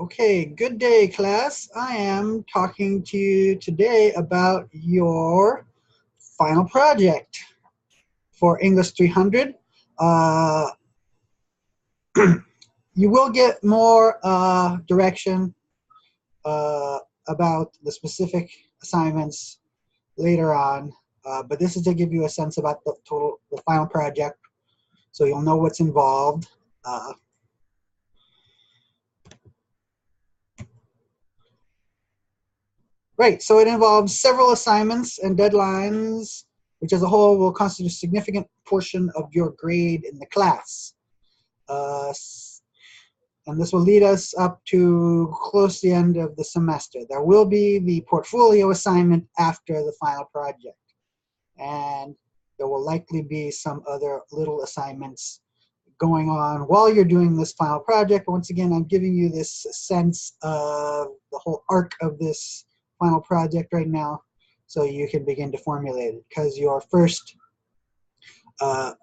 Okay, good day, class. I am talking to you today about your final project for English 300. Uh, you will get more direction uh, about the specific assignments later on, but this is to give you a sense about the final project, so you'll know what's involved. Right, so it involves several assignments and deadlines, which as a whole will constitute a significant portion of your grade in the class. Uh, and this will lead us up to close to the end of the semester. There will be the portfolio assignment after the final project. And there will likely be some other little assignments going on while you're doing this final project. But once again, I'm giving you this sense of the whole arc of this final project right now, so you can begin to formulate it, because your first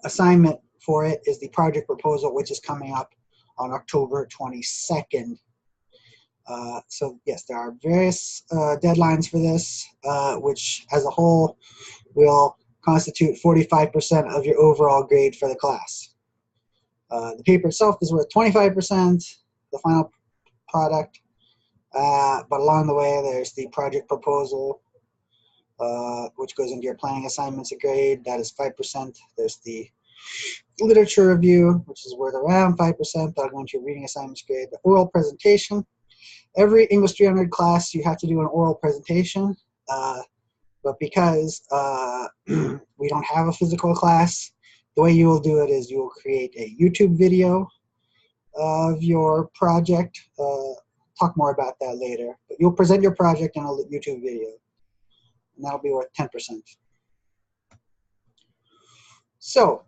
assignment for it is the project proposal, which is coming up on October 22nd. So yes, there are various deadlines for this, which as a whole will constitute 45% of your overall grade for the class. The paper itself is worth 25%, the final product, but along the way there's the project proposal, which goes into your planning assignments grade, that is 5%. There's the literature review, which is worth around 5%, that'll go into your reading assignments grade. The oral presentation, every English 300 class you have to do an oral presentation, but because we don't have a physical class, the way you will do it is you will create a YouTube video of your project. Talk more about that later. But you'll present your project in a YouTube video, and that'll be worth 10%. So,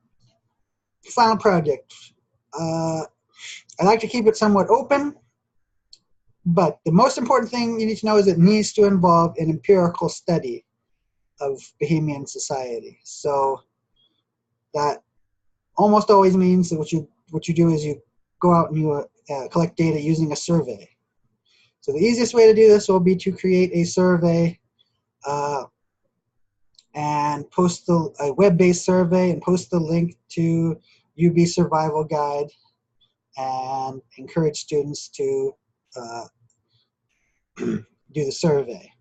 final project. I like to keep it somewhat open, but the most important thing you need to know is it needs to involve an empirical study of Bahamian society. So that almost always means that what you do is you go out and you collect data using a survey. So the easiest way to do this will be to create a survey and post a web-based survey and post the link to UB Survival Guide and encourage students to do the survey.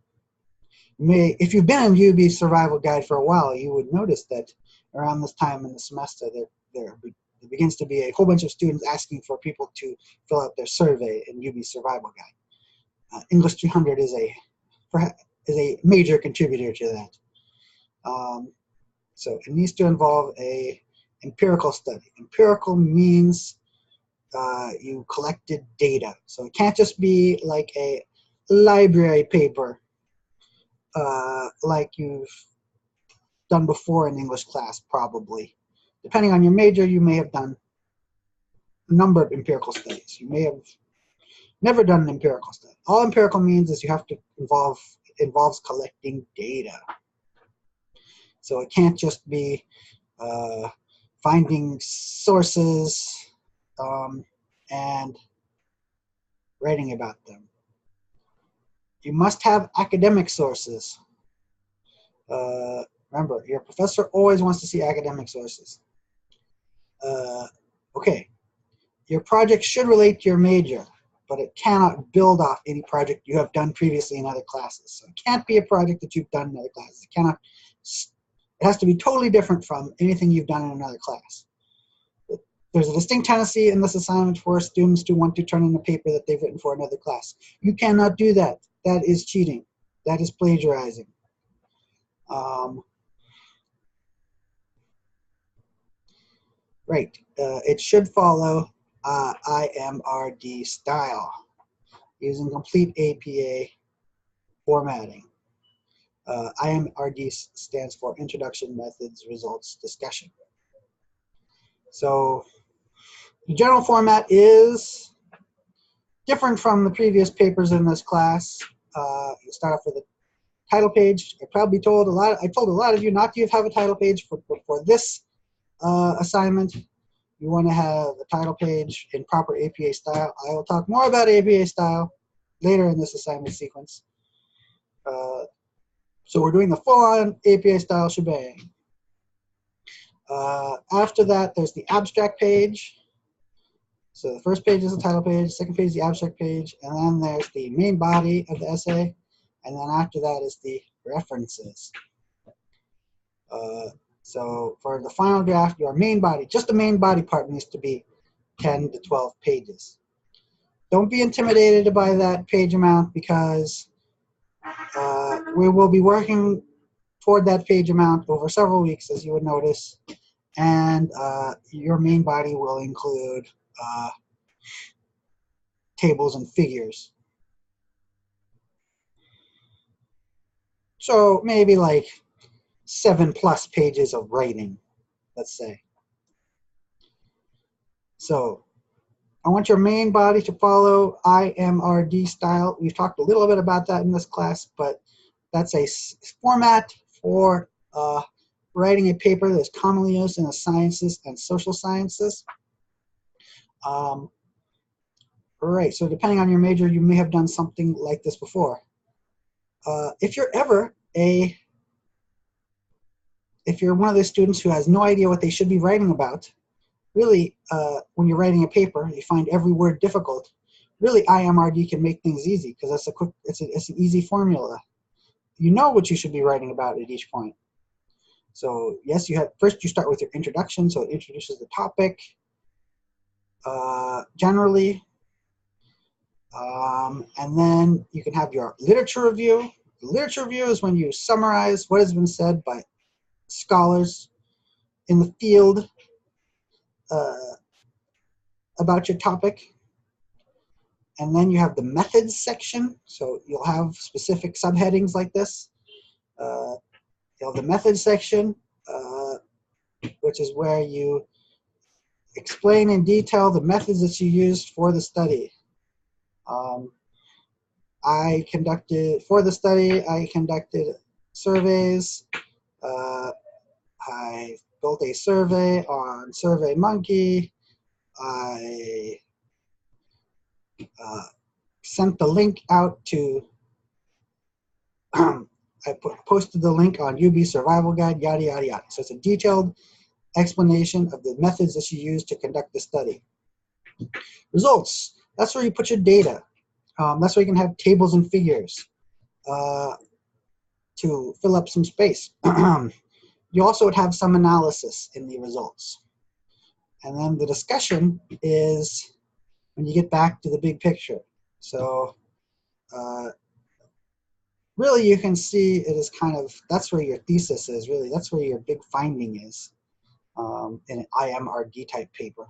If you've been in UB Survival Guide for a while, you would notice that around this time in the semester there begins to be a whole bunch of students asking for people to fill out their survey in UB Survival Guide. English 300 is a major contributor to that. So it needs to involve a empirical study. Empirical means you collected data. So it can't just be like a library paper like you've done before in English class, probably. Depending on your major, you may have done a number of empirical studies. You may have never done an empirical study. All empirical means is you have to involves collecting data. So it can't just be finding sources and writing about them. You must have academic sources. Remember, your professor always wants to see academic sources. Okay, your project should relate to your major, but it cannot build off any project you have done previously in other classes. So it can't be a project that you've done in other classes. It has to be totally different from anything you've done in another class. There's a distinct tendency in this assignment for students to want to turn in a paper that they've written for another class. You cannot do that. That is cheating. That is plagiarizing. Right. It should follow IMRD style using complete APA formatting. IMRD stands for Introduction, Methods, Results, Discussion. So the general format is different from the previous papers in this class. You start off with a title page. I told a lot of you not to have a title page for this assignment. You want to have a title page in proper APA style. I will talk more about APA style later in this assignment sequence. So we're doing the full-on APA style shebang. After that, there's the abstract page. So the first page is the title page, second page is the abstract page, and then there's the main body of the essay, and then after that is the references. So for the final draft, your main body, just the main body part needs to be 10 to 12 pages. Don't be intimidated by that page amount because we will be working toward that page amount over several weeks, as you would notice, and your main body will include tables and figures. So maybe like 7+ pages of writing, let's say. So I want your main body to follow IMRD style. We've talked a little bit about that in this class, but that's a format for writing a paper that's commonly used in the sciences and social sciences. All right, so depending on your major, you may have done something like this before. If you're one of those students who has no idea what they should be writing about, really, when you're writing a paper, you find every word difficult. Really, IMRD can make things easy because it's an easy formula. You know what you should be writing about at each point. So yes, first you start with your introduction, so it introduces the topic generally, and then you can have your literature review. The literature review is when you summarize what has been said by scholars in the field about your topic. And then you have the methods section. So you'll have specific subheadings like this. You'll have the methods section, which is where you explain in detail the methods that you used for the study. For the study, I conducted surveys. I built a survey on SurveyMonkey. I sent the link out to, posted the link on UB Survival Guide, yada, yada, yada. So it's a detailed explanation of the methods that you use to conduct the study. Results, that's where you put your data. That's where you can have tables and figures to fill up some space. You also would have some analysis in the results. And then the discussion is when you get back to the big picture. So really you can see it is kind of, that's where your thesis is really, that's where your big finding is in an IMRD type paper.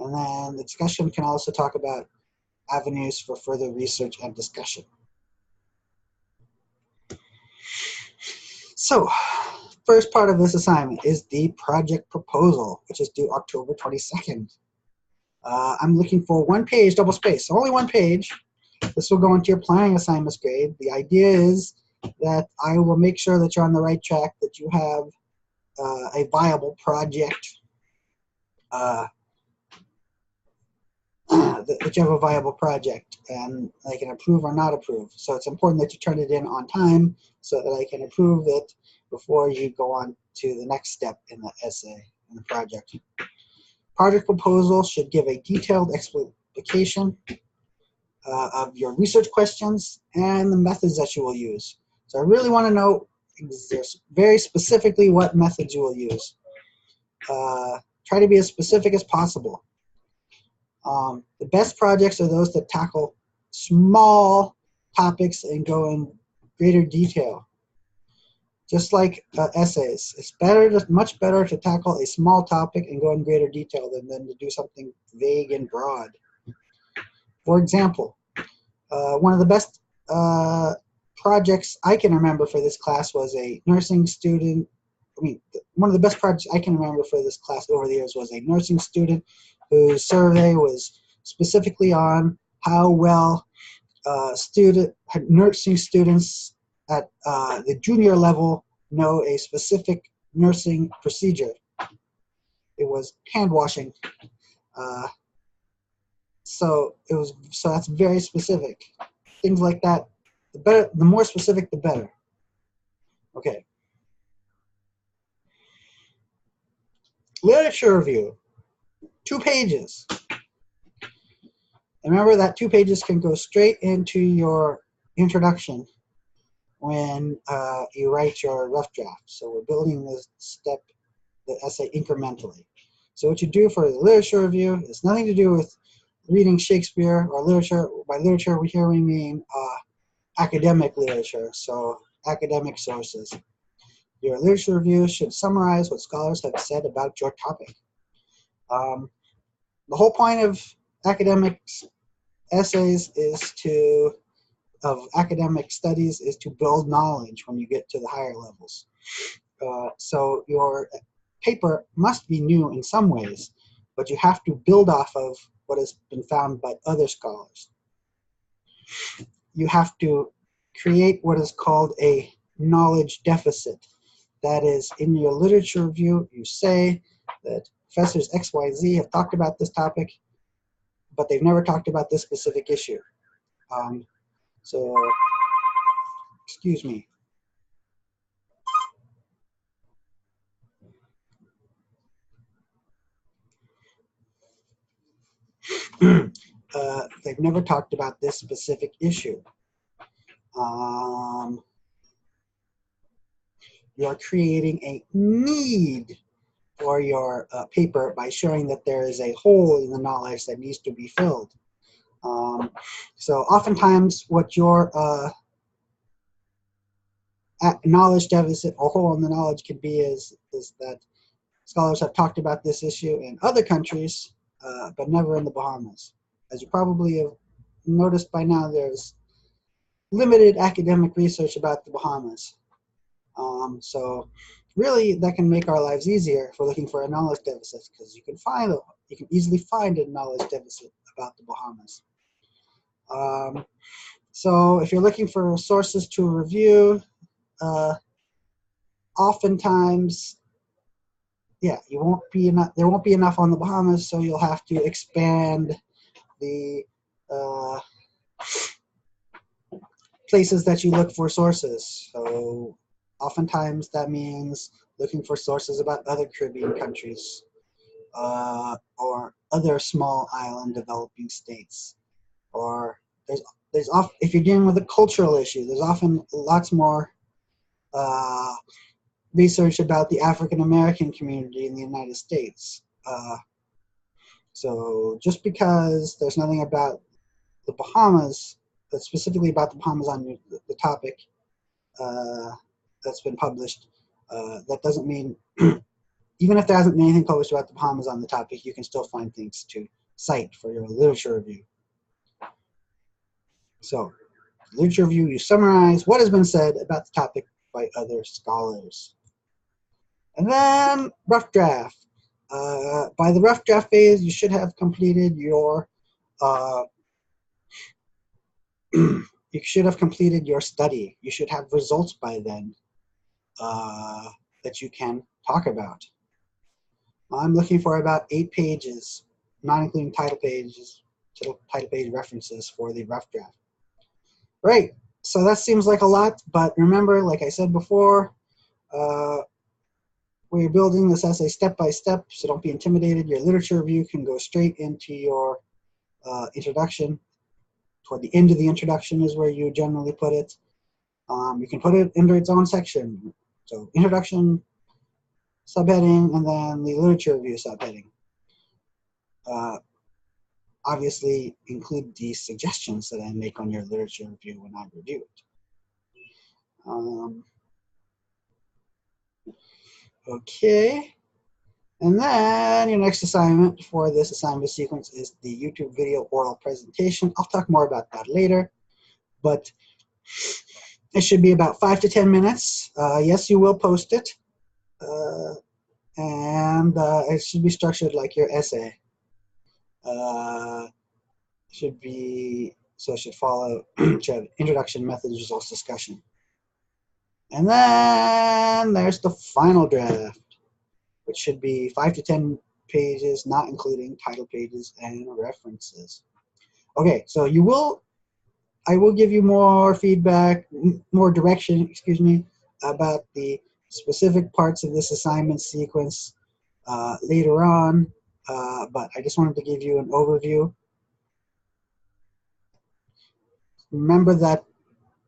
And then the discussion can also talk about avenues for further research and discussion. So, first part of this assignment is the project proposal, which is due October 22nd. I'm looking for 1 page, double space, only 1 page. This will go into your planning assignments grade. The idea is that I will make sure that you're on the right track, that you have a viable project, that you have a viable project, and I can approve or not approve. So it's important that you turn it in on time so that I can approve it before you go on to the next step in the essay, in the project. Project proposal should give a detailed explication of your research questions and the methods that you will use. So I really want to know very specifically what methods you will use. Try to be as specific as possible. The best projects are those that tackle small topics and go in greater detail. Just like essays, it's much better to tackle a small topic and go in greater detail than to do something vague and broad. For example, one of the best projects I can remember for this class was a nursing student. One of the best projects I can remember for this class over the years was a nursing student whose survey was specifically on how well nursing students at the junior level know a specific nursing procedure. it was hand washing. So that's very specific. Things like that, the more specific, the better. Okay. Literature review, 2 pages. And remember that 2 pages can go straight into your introduction when you write your rough draft. So we're building the essay incrementally. So what you do for the literature review has nothing to do with reading Shakespeare or literature. By literature, here we mean academic literature, so academic sources. Your literature review should summarize what scholars have said about your topic. The whole point of academic essays of academic studies is to build knowledge when you get to the higher levels. So your paper must be new in some ways, but you have to build off of what has been found by other scholars. You have to create what is called a knowledge deficit. That is, in your literature review, you say that professors X, Y, Z have talked about this topic, but they've never talked about this specific issue. So, excuse me. They've never talked about this specific issue. You're creating a need for your paper by showing that there is a hole in the knowledge that needs to be filled. So oftentimes what your knowledge deficit or hole in the knowledge could be is that scholars have talked about this issue in other countries, but never in the Bahamas. As you probably have noticed by now, there's limited academic research about the Bahamas. So really, that can make our lives easier if we're looking for a knowledge deficit, because you can easily find a knowledge deficit about the Bahamas. So if you're looking for sources to review, oftentimes, there won't be enough on the Bahamas, so you'll have to expand the places that you look for sources. So oftentimes that means looking for sources about other Caribbean countries or other small island developing states. Or if you're dealing with a cultural issue, there's often lots more research about the African American community in the United States. So just because there's nothing about the Bahamas, that's specifically about the Bahamas on the topic that's been published, that doesn't mean, even if there hasn't been anything published about the Bahamas on the topic, you can still find things to cite for your literature review. So, literature review, you summarize what has been said about the topic by other scholars. And then, rough draft. By the rough draft phase, you should have completed your study. You should have results by then that you can talk about. I'm looking for about 8 pages, not including title page references for the rough draft. Right, so that seems like a lot, but remember, like I said before, we're building this essay step by step, so don't be intimidated. Your literature review can go straight into your introduction. Toward the end of the introduction is where you generally put it. You can put it under its own section. So introduction, subheading, and then the literature review subheading. Obviously, include the suggestions that I make on your literature review when I review it. Okay. And then your next assignment for this assignment sequence is the YouTube video oral presentation. I'll talk more about that later, but it should be about 5 to 10 minutes. Yes, you will post it, and it should be structured like your essay. It should follow introduction, methods, results, discussion. And then there's the final draft, which should be 5 to 10 pages, not including title pages and references. Okay, so I will give you more feedback, more direction, excuse me, about the specific parts of this assignment sequence later on, but I just wanted to give you an overview. Remember that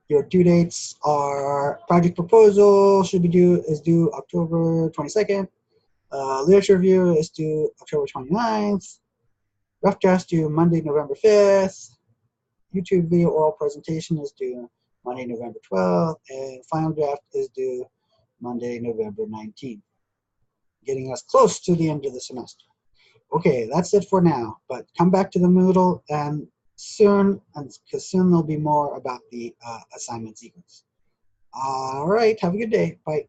your due dates are project proposal is due October 22nd. Literature review is due October 29th. Rough draft due Monday, November 5th. YouTube video oral presentation is due Monday, November 12th. And final draft is due Monday, November 19th. Getting us close to the end of the semester. Okay, that's it for now. But come back to the Moodle and soon, because soon there'll be more about the assignment sequence. All right, have a good day. Bye.